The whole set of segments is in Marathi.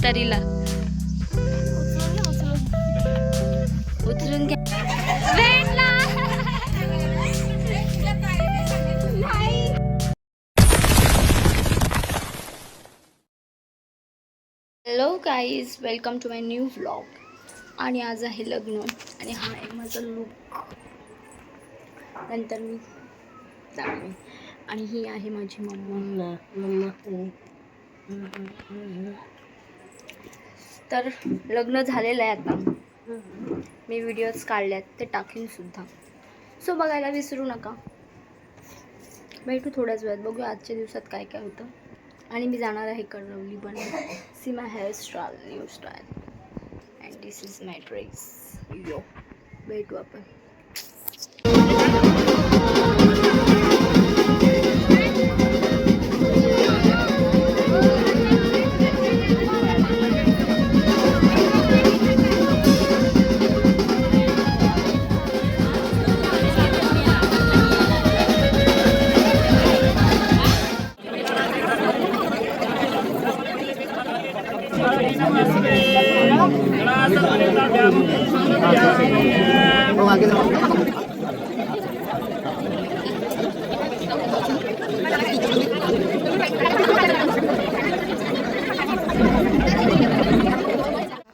म्हातारीला उचलून घ्या. Hello guys, welcome to my new vlog. आणि आज आहे लग्न आणि हा आहे माझा लुक. नंतर मी दाखवेन. आणि ही आहे माझी मम्मा. तर लग्न झालेलं आहे आता. मी व्हिडिओज काढल्यात, ते टाकीन सुद्धा. सो बघायला विसरू नका. भेटू थोड्याच वेळात, बघू आजच्या दिवसात काय काय होतं. आणि मी जाणार आहे करवली पण. See my hairstyle, new style, and this is my dress. यो, भेटू आपण.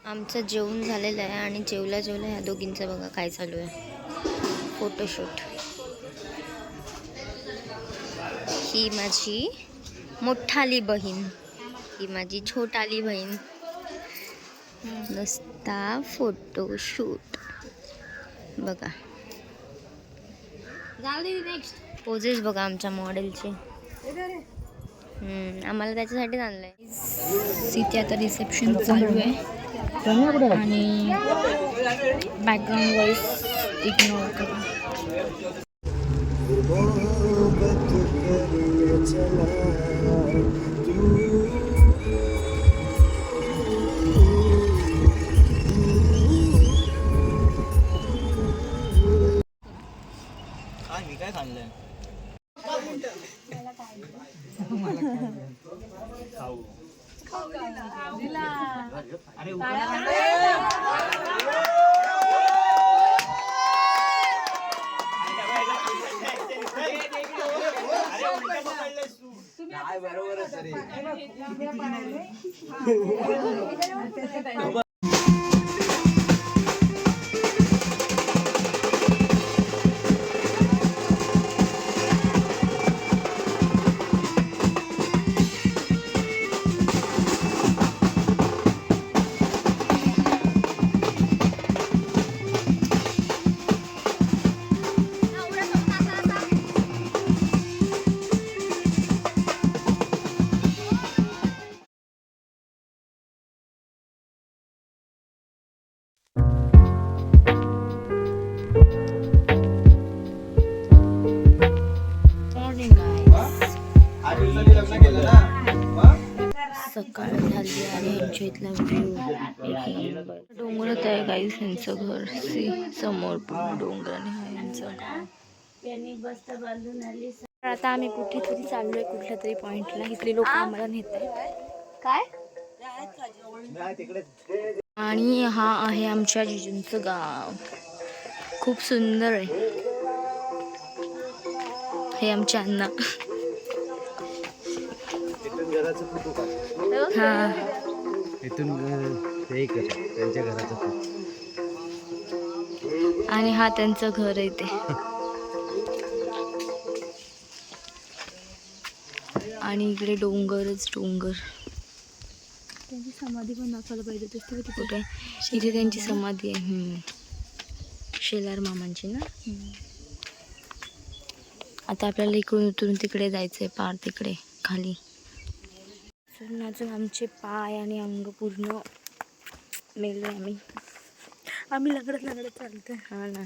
आमचं जेवण झालेलं आहे आणि जेवल्या ह्या दोघींचं बघा काय चालू आहे. फोटोशूट. ही माझी मोठाली बहीण, ही माझी छोटाली बहीण. नुसता फोटोशूट बघा. पोजेस बघा आमच्या मॉडेलचे. आम्हाला त्याच्यासाठीच आणलंय. तिथे आता रिसेप्शन चालू आहे आणि बॅकग्राऊंड व्हॉइस इग्नोर करा. मी काय खाल्लंय? अरे बरोबरच रे. सकाळ झाली आणि ह्यांच्या इथला व्ह्यू एक नंबर. डोंगरात आहे गाईस ह्यांचं घर. सी समोर पूर्ण डोंगराने आहे ह्यांचं घर. आता आम्ही कुठेतरी चाललोय, कुठल्या तरी पॉइंटला. इथले लोक आम्हाला नेत आहेत काय. आणि हा आहे आमच्या जिजूंचं गाव. खूप सुंदर आहे. हे आमचे अण्णा. हा, इथून त्यांच्या घराचं. आणि हा त्यांचं घर आहे ते. आणि इकडे डोंगरच डोंगर. त्यांची समाधी पण दाखवायला पाहिजे होती. कुठे इथे त्यांची समाधी आहे. शेलार मामांची ना. आता आपल्याला इकडून उतरून तिकडे जायचंय, पार तिकडे खाली. अजून आमचे पाय आणि अंग पूर्ण मेले. आम्ही लगडत चालतोय. हा ना.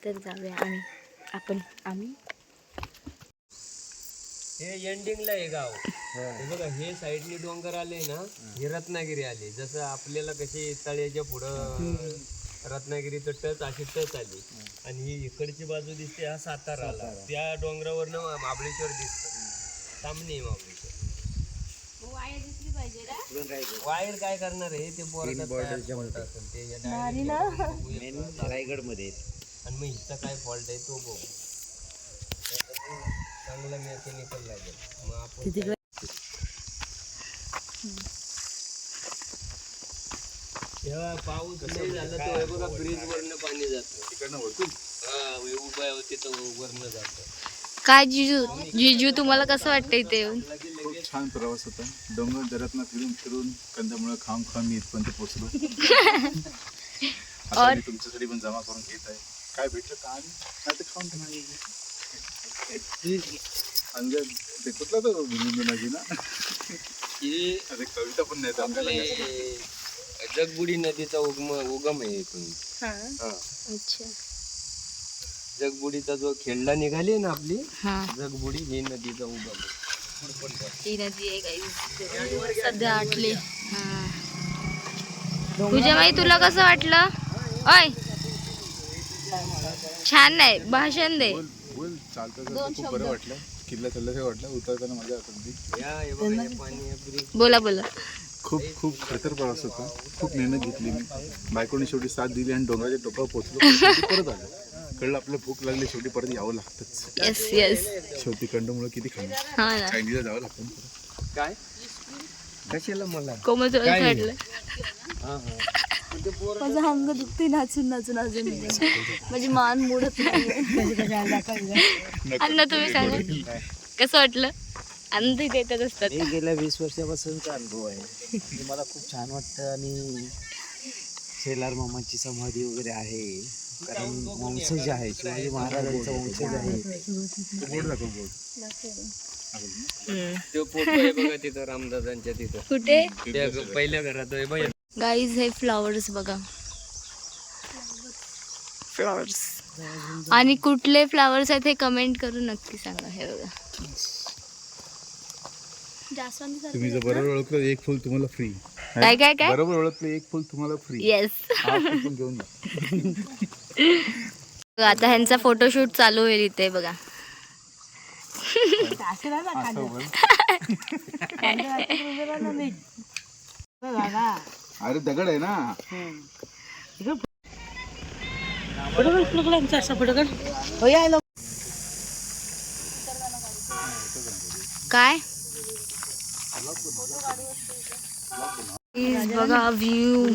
तर जाऊया आम्ही हे एंडिंगला आहे गाव. हे बघा, हे साईडनी डोंगर आले ना, हे रत्नागिरी आले. जसं आपल्याला कशी तळ्याच्या पुढं रत्नागिरीचं टच अशी टच आली. आणि ही इकडची बाजू दिसते, हा सातारा आला. त्या डोंगरावरनं महाबळेश्वर दिसतं. सामने महाबळेश्वर. वायर काय करणार आहे ते बोर्डात असेल ते रायगड मध्ये आणि मग हिचा काय फॉल्ट आहे तो बघू. चांगला मेकॅनिकल लागेल मग आपण तेव्हा पाऊस नाही झाला तर बघा ब्रिज वरनं पाणी जातं तिकडनं होतं. हा उभा होते तर वरनं जातं. काय जिजू तुम्हाला कसं वाटतं इथे येऊन? खूप छान प्रवास होता. डोंगर दऱ्यातनं फिरून कंदमुळं खाऊन मी इथपर्यंत पोहोचलो. आता मी तुमच्यासाठी पण जमा करून घेत आहे. काय भेटलं का आणि नाही तर खाऊन पण अंगद ते कुठला तो माझी ना अरे कविता पण नाही आपले जगबुडी नदीचा उगम आहे इथून. अच्छा. जगबुडीचा जो खेळला निघाली ना आपली जगबुडी ही नदीचा उगम आहे. ही नदी आहे काही सध्या आटली. तुझ्या माई तुला कसं वाटलं? ओय छान नाही भाषण दे. बोल चालतं खूप बरं वाटलं. किल्ला चालल्याचं वाटलं. उतरताना मजा होती. हे बघा हे पाणी आहे ब्रिज. बोला बोला. खूप खतर प्रवास होता. खूप मेहनत घेतली मी. बायकोने शेवटी साथ दिली आणि डोंगराच्या टोकावर पोहोचलो. परत आलो. कळलं आपल्याला भूक लागली शेवटी परत यावं लागतंच. Yes yes. शेवटी कंदमुळं किती खाणार. हा ना. चायनीजला जावं लागतं. काय कशाला मला कोमल तुला काय? वाटलं? माझं अंग दुखते नाचून नाचून अजून माझी मान मोडत अण्णा तुम्ही सांगा कसं वाटलं? आनंद इथे येतच असतात. हे गेल्या 20 वर्षापासूनचा अनुभव आहे. मला खूप छान वाटतं आणि शेलार मामाची समाधी वगैरे आहे. कारण वंशज आहे शिवाजी महाराजांचा वंशज आहे. तो फोटो आहे बघा तिथं रामदादांच्या तिथं कुठे? त्या पहिल्या घरात आहे बघा. गाईज हे फ्लॉवर्स बघा. फ्लॉवर्स आणि कुठले फ्लॉवर्स आहेत हे कमेंट करून नक्की सांगा. हे बघा तुम्ही जर बरोबर ओळखलं एक फुल तुम्हाला फ्री. काय काय काय? बरोबर ओळखलं एक फुल तुम्हाला फ्री. येस. पण घेऊन जा. आता ह्यांचा फोटोशूट चालू होईल इथे बघा. अरे दगड आहे ना. काय प्लीज बघा view.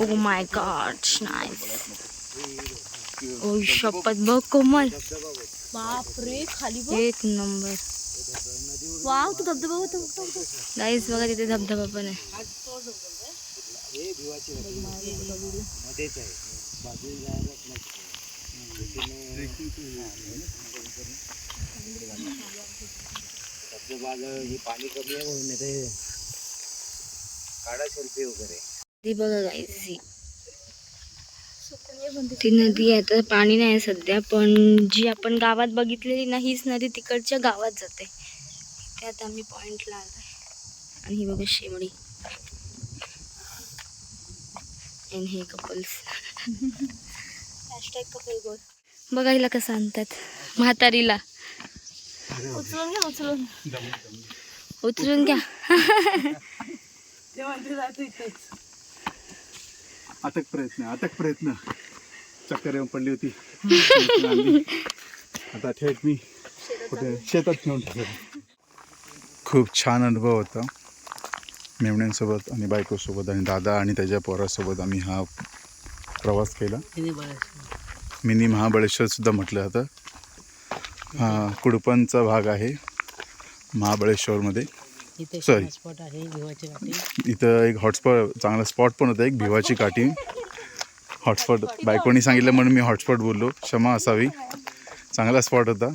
Oh my God nice. ओ शपथ बघ कोमल. बापरे खाली बघ. एक नंबर. वाव तू धबधबा होतो. गाईस बघा तिथे धबधबा पण आहे. पाणी कमी आहे म्हणून ते काढा सेल्फी वगैरे. ती बघा गाईस ती नदी आहे. तर पाणी नाही सध्या पण जी आपण गावात बघितलेली ना हीच नदी तिकडच्या गावात जाते. त्यात आम्ही पॉइंटला आलोय आणि ही बघा शेमडी आणि हे कपल्स. कपल गोल. बघा हिला कसं आणतात म्हातारीला. उचलून घ्या उचलून. उचलून घ्या. अटक प्रयत्न चक्कर येऊन पडली होती. आता थेट मी कुठे शेतात नेऊन टाकलं. खूप छान अनुभव होता. मेवण्यांसोबत आणि बायकोसोबत आणि दादा आणि त्याच्या पोरासोबत आम्ही हा प्रवास केला. मिनी महाबळेश्वर सुद्धा म्हटलं जातं. हा कुडपनचा भाग आहे महाबळेश्वरमध्ये. सॉरी इथं एक हॉटस्पॉट चांगला स्पॉट पण होता. एक भिवाची काठी हॉटस्पॉट. बायकोनी सांगितलं म्हणून मी हॉटस्पॉट बोललो. क्षमा असावी. चांगला स्पॉट होता.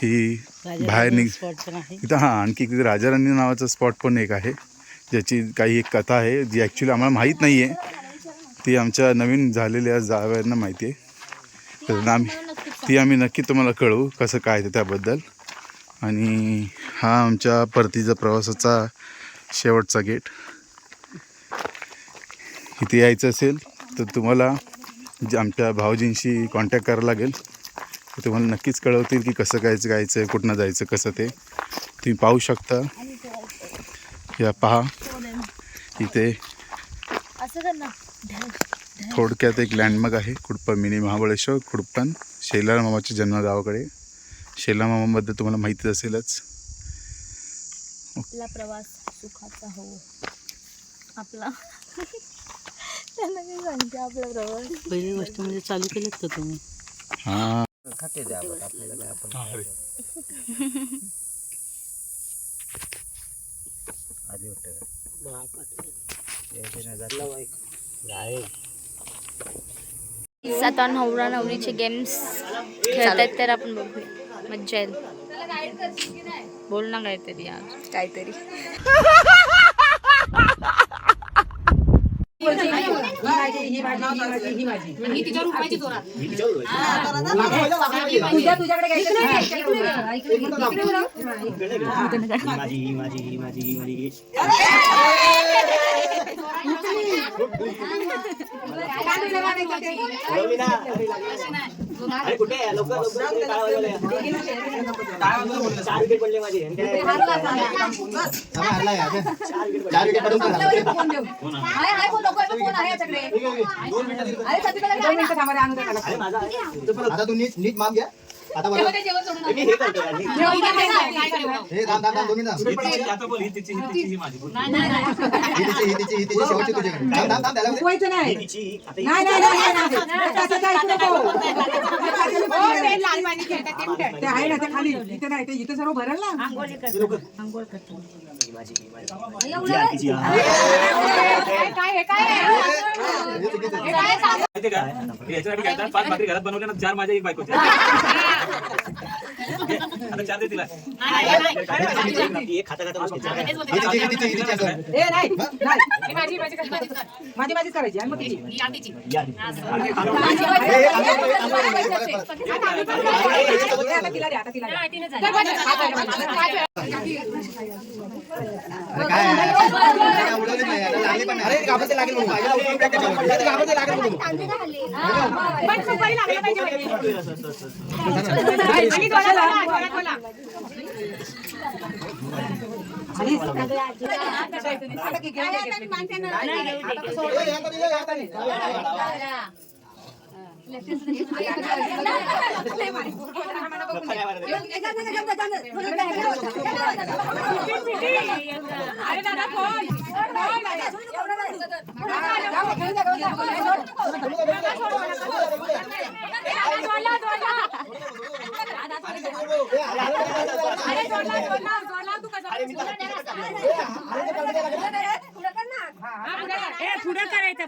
ही बाहेर इथं हां आणखी तिथे राजाराणी नावाचा स्पॉट पण एक आहे ज्याची काही एक कथा आहे जी ॲक्च्युली आम्हाला माहीत नाही आहे. ती आमच्या नवीन झालेल्या जावयांना माहिती आहे. तर आम्ही नक्की तुम्हाला कळवू कसं काय ते त्याबद्दल. आणि हा आमच्या परतीचा प्रवासाचा शेवटचा गेट. इथे यायचं असेल तर तुम्हाला आमच्या भाऊजींशी कॉन्टॅक्ट करावं लागेल. ते तुम्हाला नक्कीच कळवतील की कसं काय जायचं आहे, कुठनं जायचं, कसं ते तुम्ही पाहू शकता. या पहा इथे असं कर ना. थोडक्यात एक लँडमार्क आहे खुडपण मिनी महाबळेश्वर खुडपण शेलार मामाच्या जन्मगावाकडे. शेलार मामाबद्दल तुम्हाला माहितीच असेलच. आपला प्रवास सुखाचा हो. आपला त्यांना काय सांगते आपला प्रवास. पहिली गोष्ट म्हणजे चालू केलीत का तुम्ही? हां खाते द्या बघ आपल्याला काय आपण आधी वाटतं आता नवरा नवरीचे गेम्स खेळतायत तर आपण बघूया, मज्जा येईल. बोल ना काहीतरी यार. काहीतरी आता तू नीट माप घ्या. आता बरोबर हे दाम 2 मिनिटं हिची शेवटची तुझ्याकडे दाम द्यायला आहे ना ते खाली इथे नाही ते इथे सर्व भरल ना. याच्यासाठी 5 भाकरी घरात बनवल्या ना 4 माझ्या 1 बायकोच्या. आता 4 दे तिला. माझी करायची आणि मग तिची. आता तिला द्या, आता तिला द्या.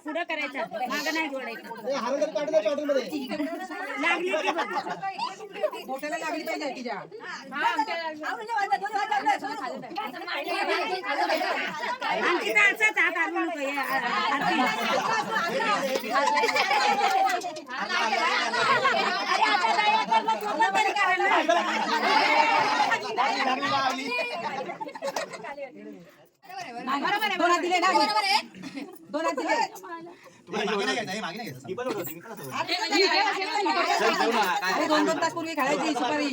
पुढं करायचं मागं नाही जोडायचं. लागली की बघ. मोठ्याला लागली पाहिजे तिच्या. आणखी काय असंच हात आणू नको. दोनात दिले ना. दोनात दिले. अरे 2 तास पूर्वी खायची सुपारी.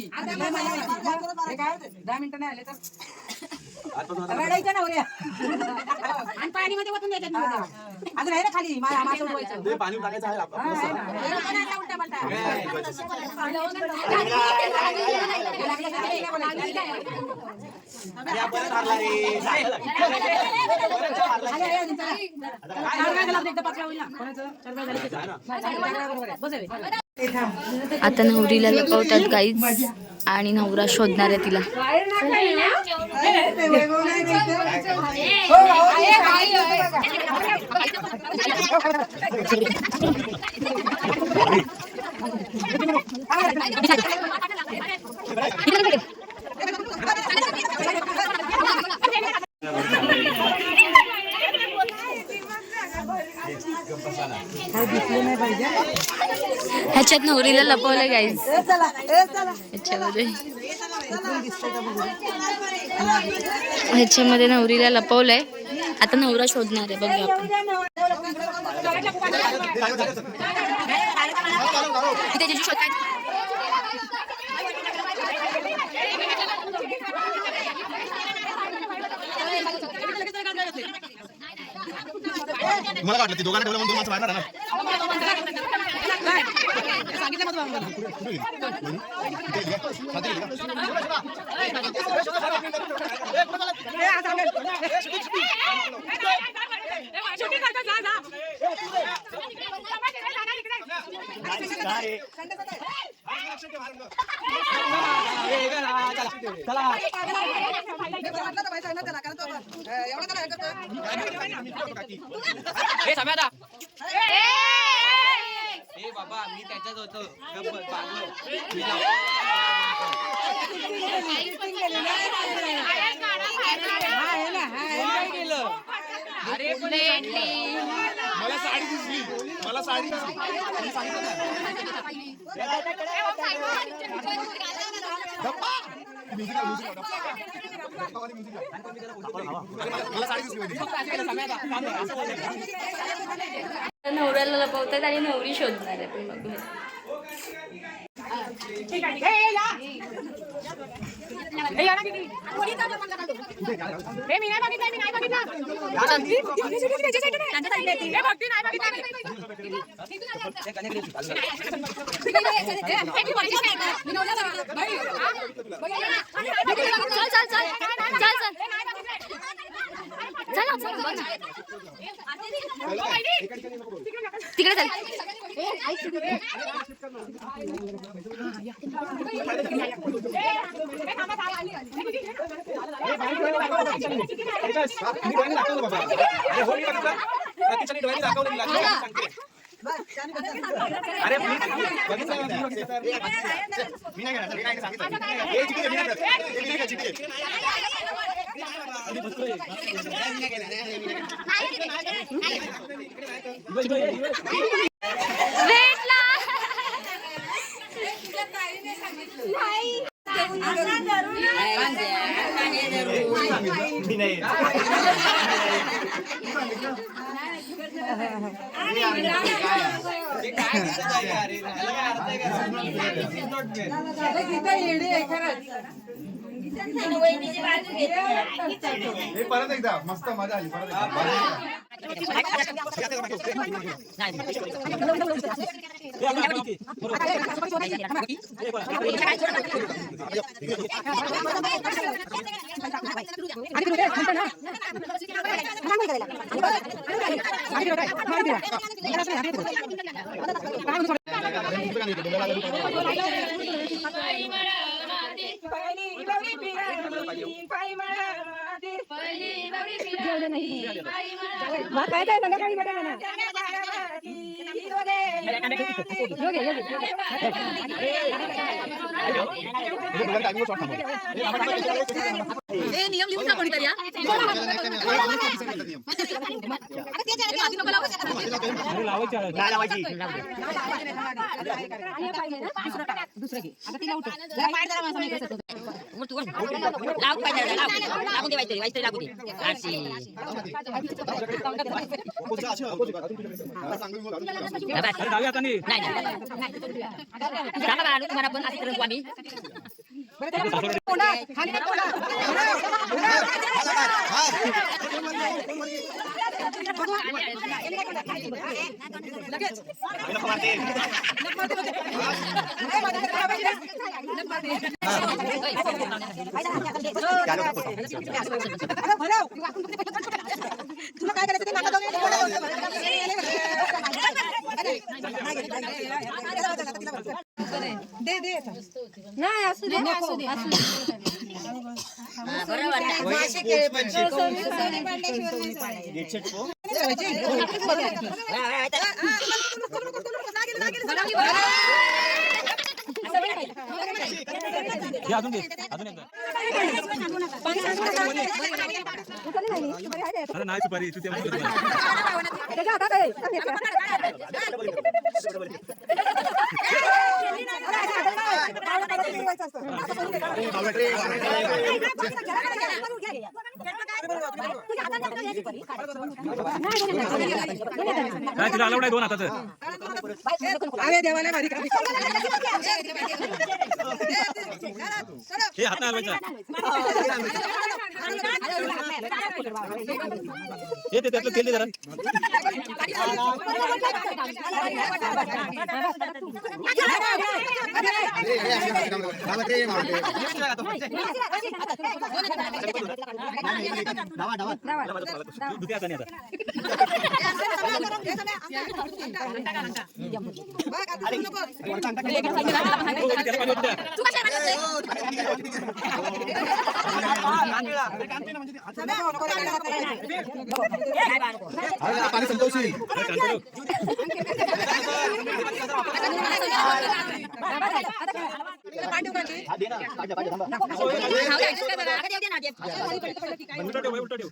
हे काय 10 मिनिटं नाही आले तर रडायचं ना उद्या. आणि पाणी मध्ये ओतून द्यायचं. अजून आहे ना खाली मासे उडवायचं. पाणी टाकायचं आहे आपण. उलटा पलटा. आता नवरीला लपवतात गाईज आणि नवरा शोधणार आहे तिला. ह्याच्यात नवरीला लपवलं गाईज. ह्याच्यामध्ये नवरीला लपवलंय. आता नवरा शोधणार आहे. बघूया आपण. इथे जिजू शोधतायत. मला वाटलं ती दोघांना ठेवलं म्हणून 2 माणसं बाहेर राहणार. बाबा मी त्याच्यात होतो मला साडी दिसली. मला साडी नवऱ्याला लपवतात आणि नवरी शोधणार आहे. पण बघूया. तिकडे चल. परत एकदा मस्त मजा आली. परत नियम लिहून टाक कोणीतरी. तुला काय करायचं ते नाका जाऊन दे दे नाही असू दे असू दे नाही सुपारी तू काय तुला अलाउड आहे 2 हाताचं अरे देवाला भारी का हे हात नाही हलवायचा हे ते त्यातलं तेल दे जरा दुसऱ्या हाताने आता पाणी संतोषी उलटा ठेव उलटा ठेव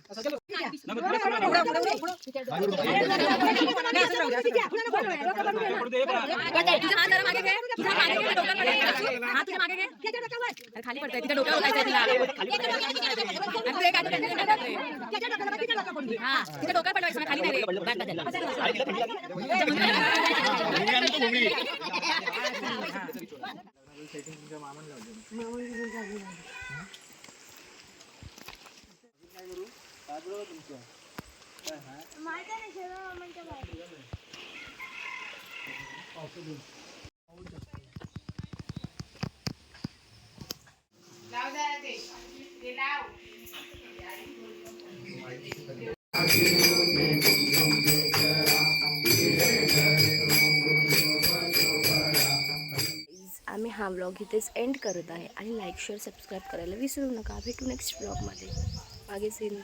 खाली पडतंय तिथे डोक्यावर तिथे डोक्यावर पडवायचं खाली नाही आम्ही हा व्लॉग इथेच एंड करत आहे आणि लाईक शेअर सबस्क्राईब करायला विसरू नका. भेटू नेक्स्ट व्लॉगमध्ये. मागे सीन